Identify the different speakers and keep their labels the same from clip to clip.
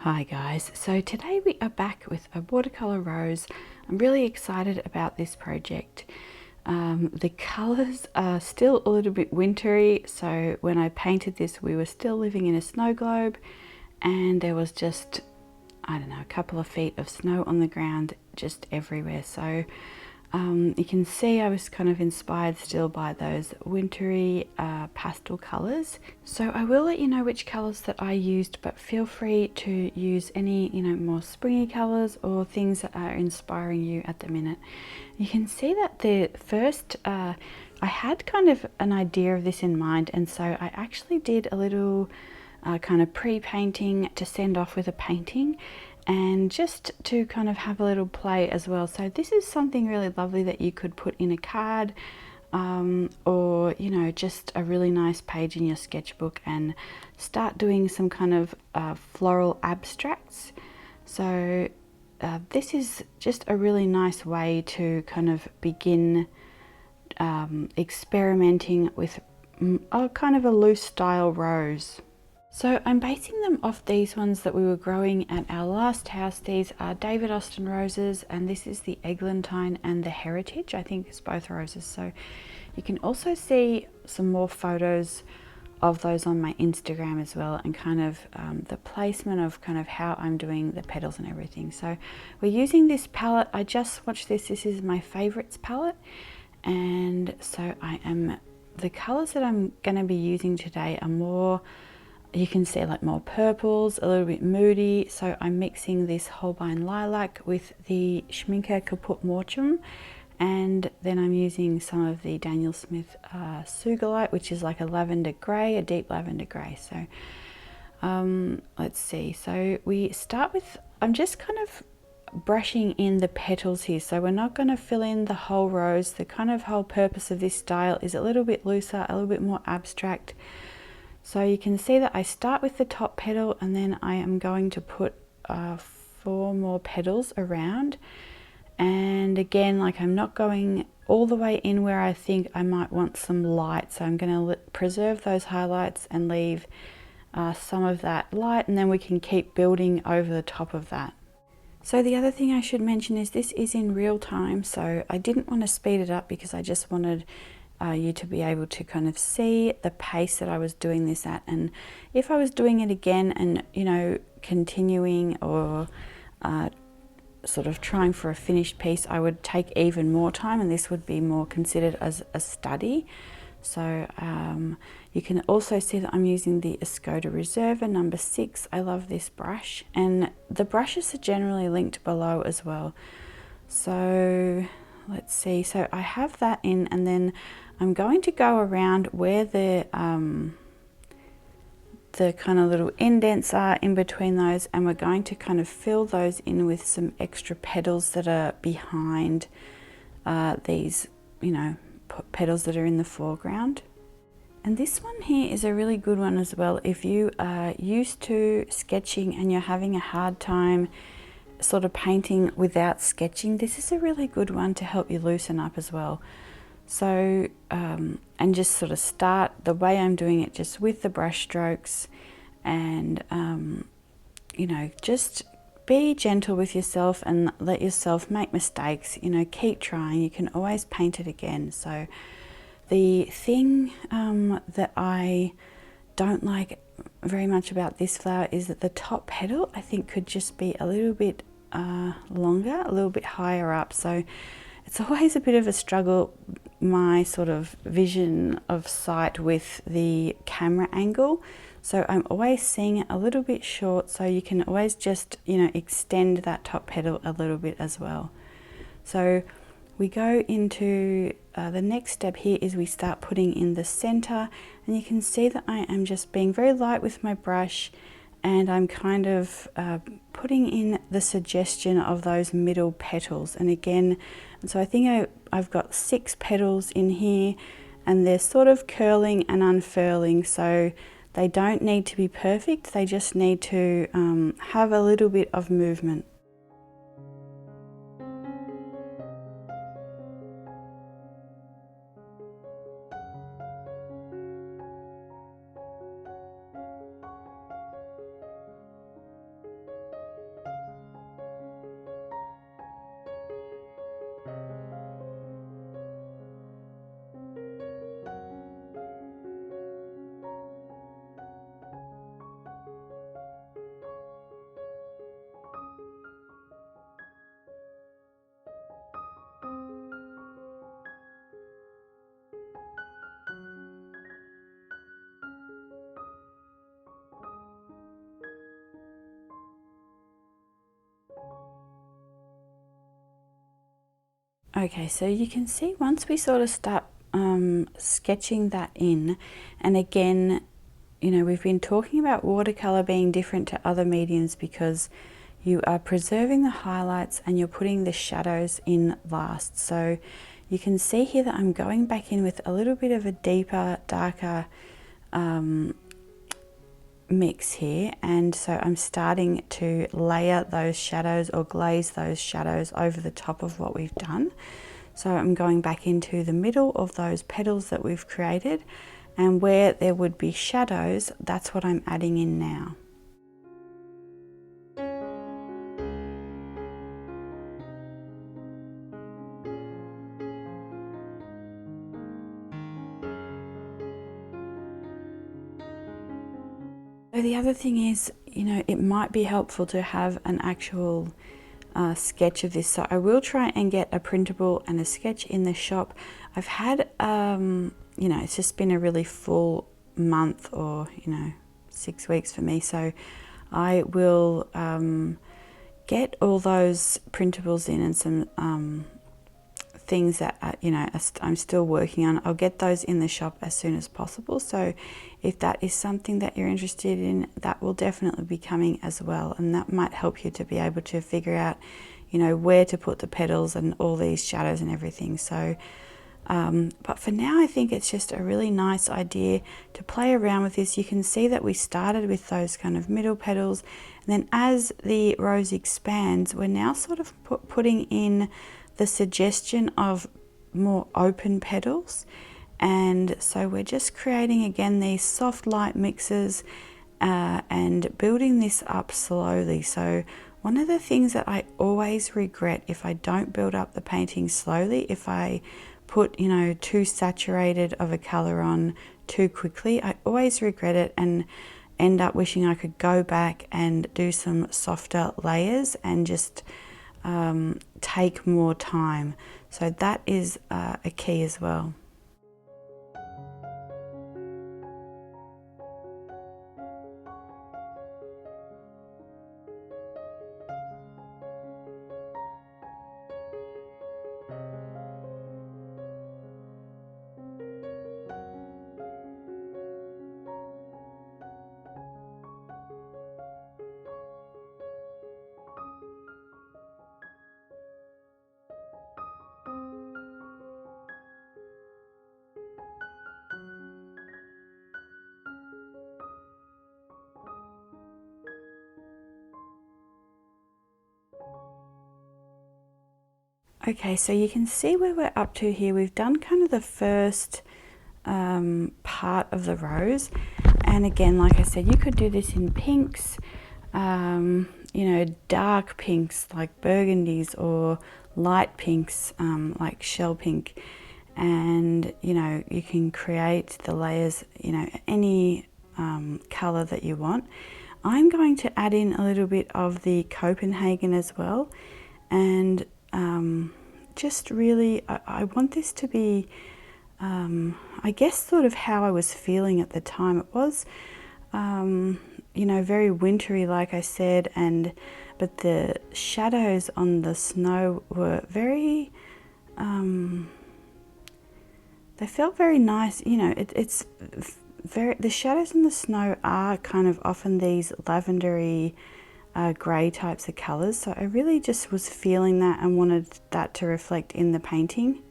Speaker 1: Hi guys, so today we are back with a watercolor rose. I'm really excited about this project. The colors are still a little bit wintry, so when I painted this we were still living in a snow globe and there was just, I don't know, a couple of feet of snow on the ground just everywhere. So you can see I was kind of inspired still by those wintry pastel colors. So I will let you know which colors that I used, but feel free to use any, more springy colors or things that are inspiring you at the minute. You can see that the first, I had kind of an idea of this in mind, and so I actually did a little kind of pre-painting to send off with a painting, and just to kind of have a little play as well. So this is something really lovely that you could put in a card, or just a really nice page in your sketchbook, and start doing some kind of floral abstracts. So this is just a really nice way to kind of begin experimenting with a kind of a loose style rose. So I'm basing them off these ones that we were growing at our last house. These are David Austin roses, and this is the Eglantine and the Heritage. I think it's both roses. So you can also see some more photos of those on my Instagram as well, and kind of the placement of kind of how I'm doing the petals and everything. So we're using this palette. I just watched this. This is my favorites palette, and so the colors that I'm going to be using today are more, you can see, like more purples, a little bit moody. So I'm mixing this Holbein Lilac with the Schmincke Caput Mortuum, and then I'm using some of the Daniel Smith Sugarlight, which is like a lavender grey, a deep lavender grey. So let's see. So we start with, I'm just kind of brushing in the petals here. So we're not going to fill in the whole rose. The kind of whole purpose of this style is a little bit looser, a little bit more abstract. So you can see that I start with the top petal, and then I am going to put 4 more petals around. And again, like, I'm not going all the way in where I think I might want some light. So I'm going to preserve those highlights and leave some of that light, and then we can keep building over the top of that. So the other thing I should mention is this is in real time. So I didn't want to speed it up because I just wanted you to be able to kind of see the pace that I was doing this at. And if I was doing it again and continuing or sort of trying for a finished piece, I would take even more time, and this would be more considered as a study. So you can also see that I'm using the Escoda Reserva number 6. I love this brush, and the brushes are generally linked below as well. So let's see, so I have that in, and then I'm going to go around where the kind of little indents are in between those, and we're going to kind of fill those in with some extra petals that are behind these, petals that are in the foreground. And this one here is a really good one as well. If you are used to sketching and you're having a hard time sort of painting without sketching, this is a really good one to help you loosen up as well. So and just sort of start the way I'm doing it, just with the brush strokes, and just be gentle with yourself and let yourself make mistakes. Keep trying. You can always paint it again. So the thing that I don't like very much about this flower is that the top petal, I think, could just be a little bit longer, a little bit higher up. So it's always a bit of a struggle, my sort of vision of sight with the camera angle. So I'm always seeing it a little bit short, so you can always just, extend that top petal a little bit as well. So we go into the next step here is we start putting in the center, and you can see that I am just being very light with my brush, and I'm kind of putting in the suggestion of those middle petals. And again, so I think I've got 6 petals in here, and they're sort of curling and unfurling, so they don't need to be perfect, they just need to have a little bit of movement. Okay, so you can see once we sort of start sketching that in, and again, you know, we've been talking about watercolor being different to other mediums because you are preserving the highlights and you're putting the shadows in last. So you can see here that I'm going back in with a little bit of a deeper, darker mix here, and so I'm starting to layer those shadows or glaze those shadows over the top of what we've done. So I'm going back into the middle of those petals that we've created, and where there would be shadows, that's what I'm adding in now. So the other thing is, you know, it might be helpful to have an actual sketch of this. So I will try and get a printable and a sketch in the shop. I've had, you know, it's just been a really full month, or, you know, 6 weeks for me. So I will get all those printables in and some things that you know, I'm still working on. I'll get those in the shop as soon as possible. So if that is something that you're interested in, that will definitely be coming as well, and that might help you to be able to figure out, you know, where to put the petals and all these shadows and everything. So but for now, I think it's just a really nice idea to play around with this. You can see that we started with those kind of middle petals, and then as the rose expands, we're now sort of putting in the suggestion of more open petals. And so we're just creating again these soft light mixes and building this up slowly. So one of the things that I always regret if I don't build up the painting slowly, if I put, you know, too saturated of a color on too quickly, I always regret it and end up wishing I could go back and do some softer layers and just take more time. So that is a key as well. Okay, so you can see where we're up to here. We've done kind of the first part of the rose, and again, like I said, you could do this in pinks, you know, dark pinks like burgundies, or light pinks like shell pink, and you know, you can create the layers, you know, any color that you want. I'm going to add in a little bit of the Copenhagen as well, and just really, I want this to be, I guess, sort of how I was feeling at the time. It was, you know, very wintry, like I said, but the shadows on the snow were very, they felt very nice. You know, it's very, the shadows in the snow are kind of often these lavendery, grey types of colours, so I really just was feeling that and wanted that to reflect in the painting.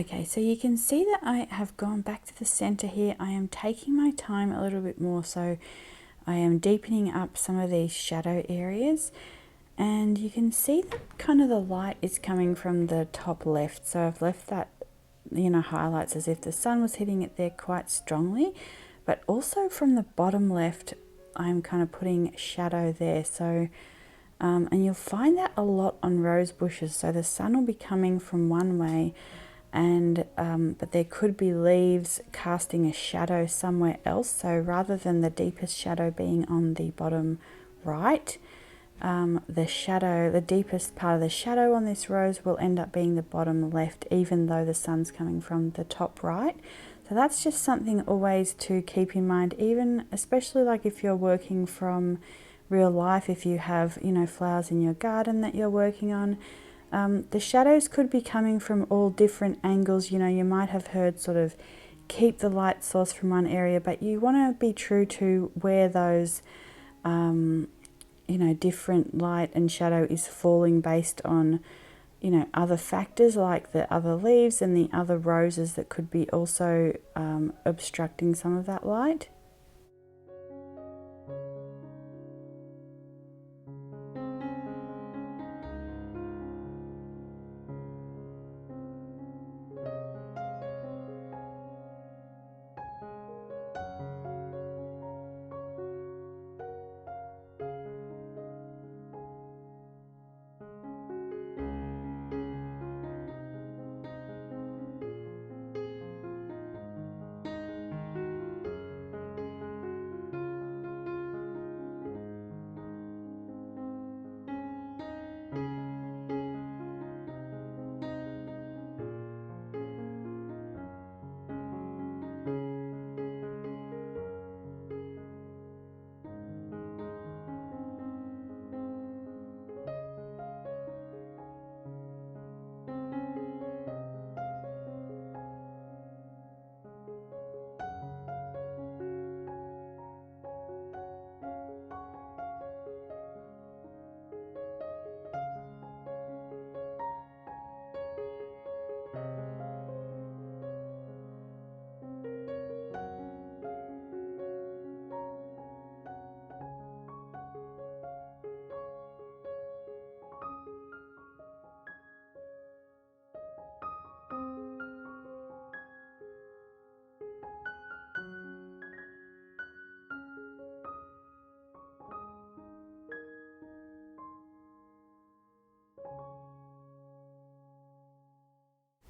Speaker 1: Okay, so you can see that I have gone back to the center here. I am taking my time a little bit more, so I am deepening up some of these shadow areas, and you can see that kind of the light is coming from the top left. So I've left that, you know, highlights as if the sun was hitting it there quite strongly, but also from the bottom left, I'm kind of putting shadow there. So and you'll find that a lot on rose bushes. So the sun will be coming from one way, and but there could be leaves casting a shadow somewhere else. So rather than the deepest shadow being on the bottom right, the deepest part of the shadow on this rose will end up being the bottom left, even though the sun's coming from the top right. So that's just something always to keep in mind, even especially like if you're working from real life, if you have, you know, flowers in your garden that you're working on. The shadows could be coming from all different angles. You know, you might have heard sort of keep the light source from one area, but you want to be true to where those, you know, different light and shadow is falling based on, you know, other factors like the other leaves and the other roses that could be also obstructing some of that light.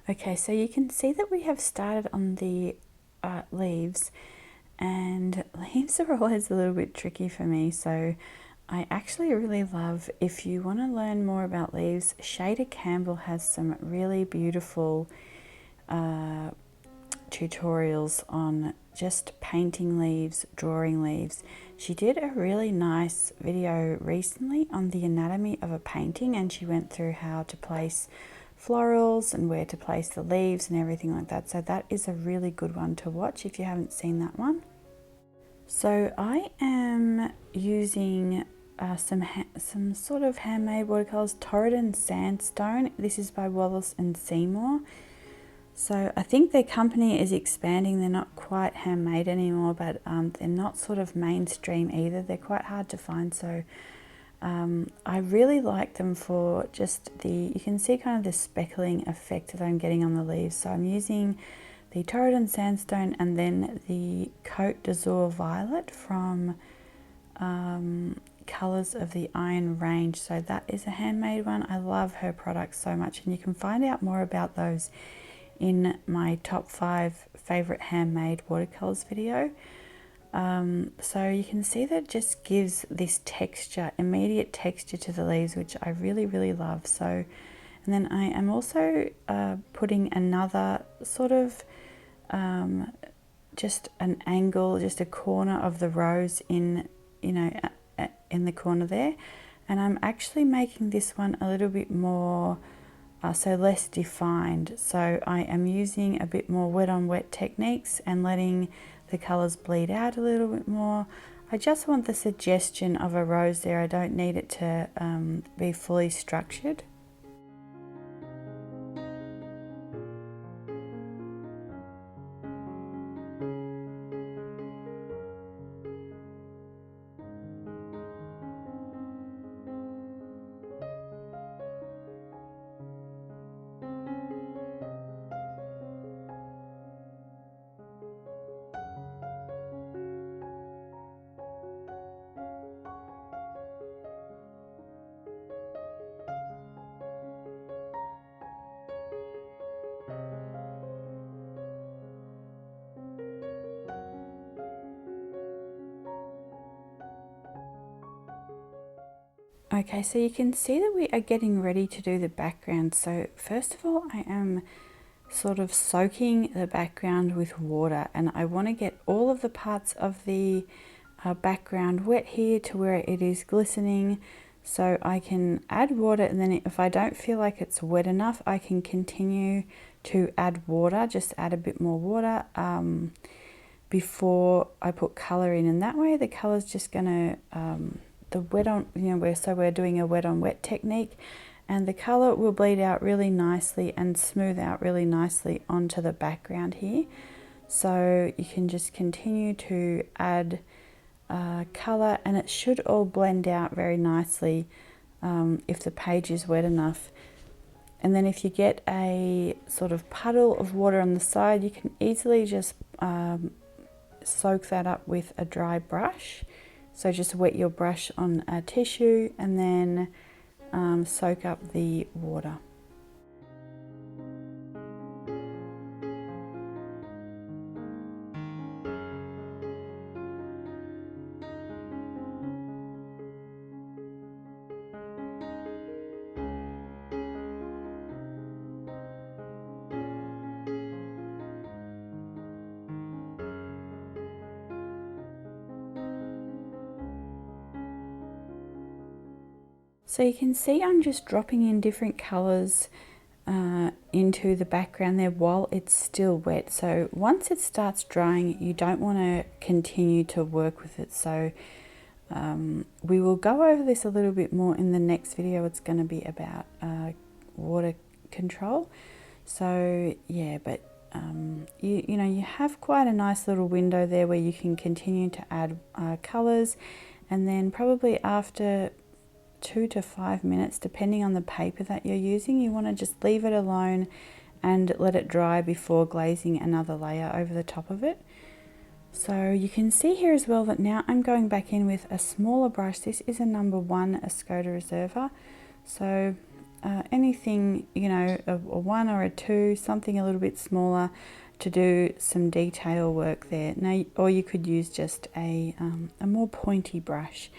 Speaker 1: Okay, so you can see that we have started on the leaves, and leaves are always a little bit tricky for me. So I actually really love, if you want to learn more about leaves, Shada Campbell has some really beautiful tutorials on just painting leaves, drawing leaves. She did a really nice video recently on the anatomy of a painting, and she went through how to place florals and where to place the leaves and everything like that. So that is a really good one to watch if you haven't seen that one. So I am using some sort of handmade watercolors, Torridon Sandstone. This is by Wallace and Seymour. So I think their company is expanding. They're not quite handmade anymore, but they're not sort of mainstream either. They're quite hard to find. So I really like them for just you can see kind of the speckling effect that I'm getting on the leaves. So I'm using the Torridon Sandstone and then the Côte d'Azur Violet from Colours of the Iron range. So that is a handmade one. I love her products so much, and you can find out more about those in my top 5 favorite handmade watercolors video. So you can see that it just gives this texture, immediate texture to the leaves, which I really, really love. So, and then I am also putting another sort of just an angle, just a corner of the rose in, you know, in the corner there. And I'm actually making this one a little bit more so less defined. So I am using a bit more wet on wet techniques and letting the colors bleed out a little bit more. I just want the suggestion of a rose there. I don't need it to be fully structured. Okay, so you can see that we are getting ready to do the background. So first of all, I am sort of soaking the background with water, and I want to get all of the parts of the background wet here to where it is glistening, so I can add water, and then if I don't feel like it's wet enough, I can continue to add water, just add a bit more water before I put colour in, and that way the colour's just going to the wet on, you know, we're doing a wet on wet technique, and the colour will bleed out really nicely and smooth out really nicely onto the background here. So you can just continue to add colour, and it should all blend out very nicely if the page is wet enough. And then if you get a sort of puddle of water on the side, you can easily just soak that up with a dry brush. So just wet your brush on a tissue and then soak up the water. So you can see I'm just dropping in different colours into the background there while it's still wet. So once it starts drying, you don't want to continue to work with it. So we will go over this a little bit more in the next video. It's going to be about water control. So yeah, but you know, you have quite a nice little window there where you can continue to add colours, and then probably after 2 to 5 minutes, depending on the paper that you're using, you want to just leave it alone and let it dry before glazing another layer over the top of it. So you can see here as well that now I'm going back in with a smaller brush. This is a number 1 Escoda Reserva. So anything, you know, a 1 or a 2, something a little bit smaller to do some detail work there. Now, or you could use just a more pointy brush.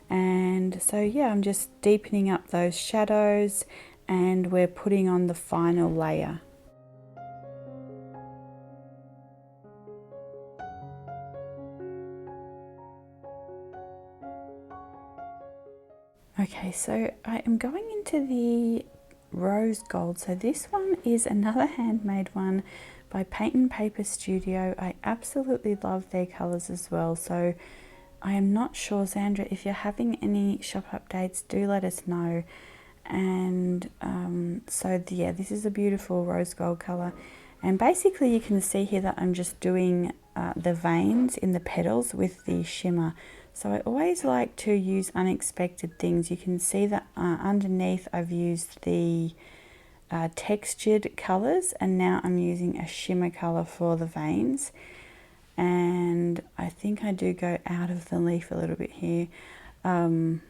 Speaker 1: And so yeah, I'm just deepening up those shadows, and we're putting on the final layer. Okay, so I am going into the rose gold. So this one is another handmade one by Paint and Paper Studio. I absolutely love their colours as well. So I am not sure, Zandra, if you're having any shop updates, do let us know. And so yeah, this is a beautiful rose gold colour, and basically you can see here that I'm just doing the veins in the petals with the shimmer. So I always like to use unexpected things. You can see that underneath I've used the textured colours, and now I'm using a shimmer colour for the veins. And I think I do go out of the leaf a little bit here. I'm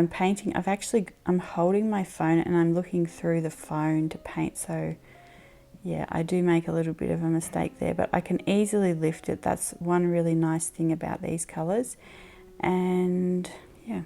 Speaker 1: painting, I'm holding my phone and I'm looking through the phone to paint, so yeah, I do make a little bit of a mistake there, but I can easily lift it. That's one really nice thing about these colours. And yeah.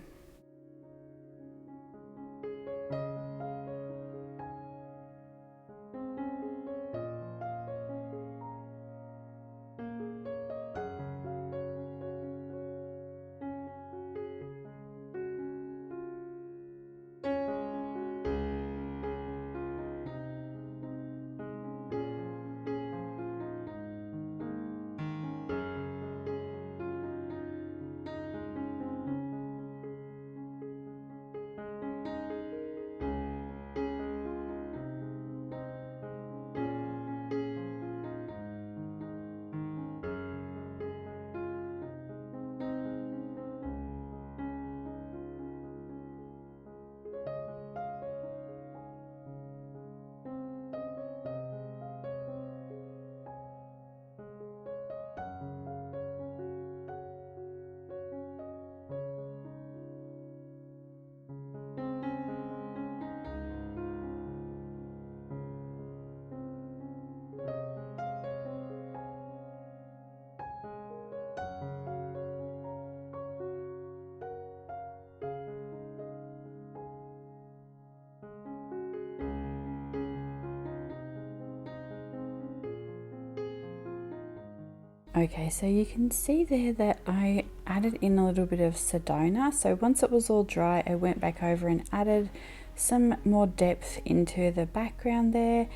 Speaker 1: Okay, so you can see there that I added in a little bit of Sedona. So once it was all dry, I went back over and added some more depth into the background there.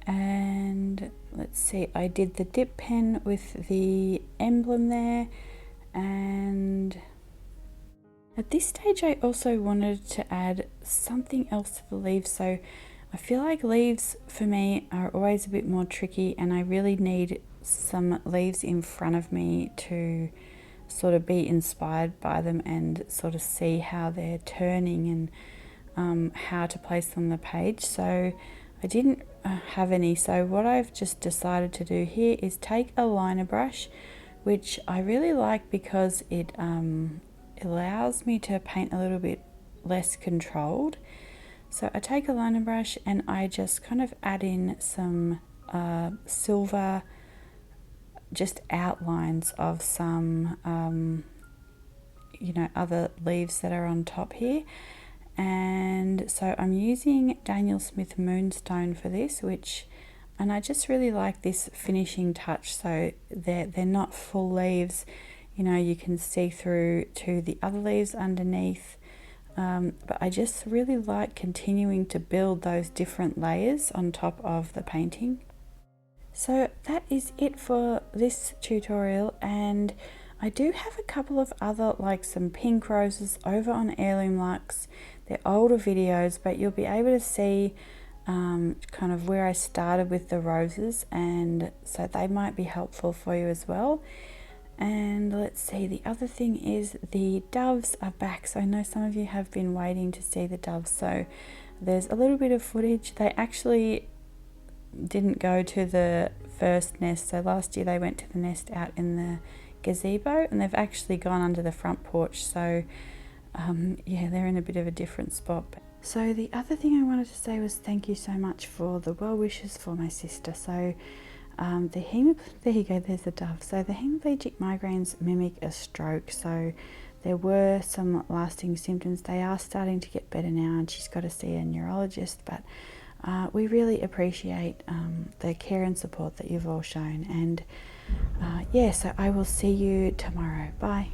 Speaker 1: And let's see, I did the dip pen with the emblem there. And at this stage, I also wanted to add something else to the leaves. So I feel like leaves for me are always a bit more tricky, and I really need some leaves in front of me to sort of be inspired by them and sort of see how they're turning and how to place them on the page. So I didn't have any, so what I've just decided to do here is take a liner brush, which I really like because it allows me to paint a little bit less controlled. So I take a liner brush and I just kind of add in some silver just outlines of some you know, other leaves that are on top here. And so I'm using Daniel Smith Moonstone for this, and I just really like this finishing touch. So they're not full leaves, you know, you can see through to the other leaves underneath, but I just really like continuing to build those different layers on top of the painting. So that is it for this tutorial, and I do have a couple of other, like some pink roses over on Heirloom Luxe. They're older videos, but you'll be able to see kind of where I started with the roses, and so they might be helpful for you as well. And let's see, the other thing is the doves are back. So I know some of you have been waiting to see the doves, so there's a little bit of footage. They actually didn't go to the first nest, so last year they went to the nest out in the gazebo, and they've actually gone under the front porch. So yeah, they're in a bit of a different spot. So the other thing I wanted to say was thank you so much for the well wishes for my sister. So there you go, there's the dove. So the hemiplegic migraines mimic a stroke, so there were some lasting symptoms. They are starting to get better now, and she's got to see a neurologist, but we really appreciate the care and support that you've all shown. And yeah, so I will see you tomorrow. Bye.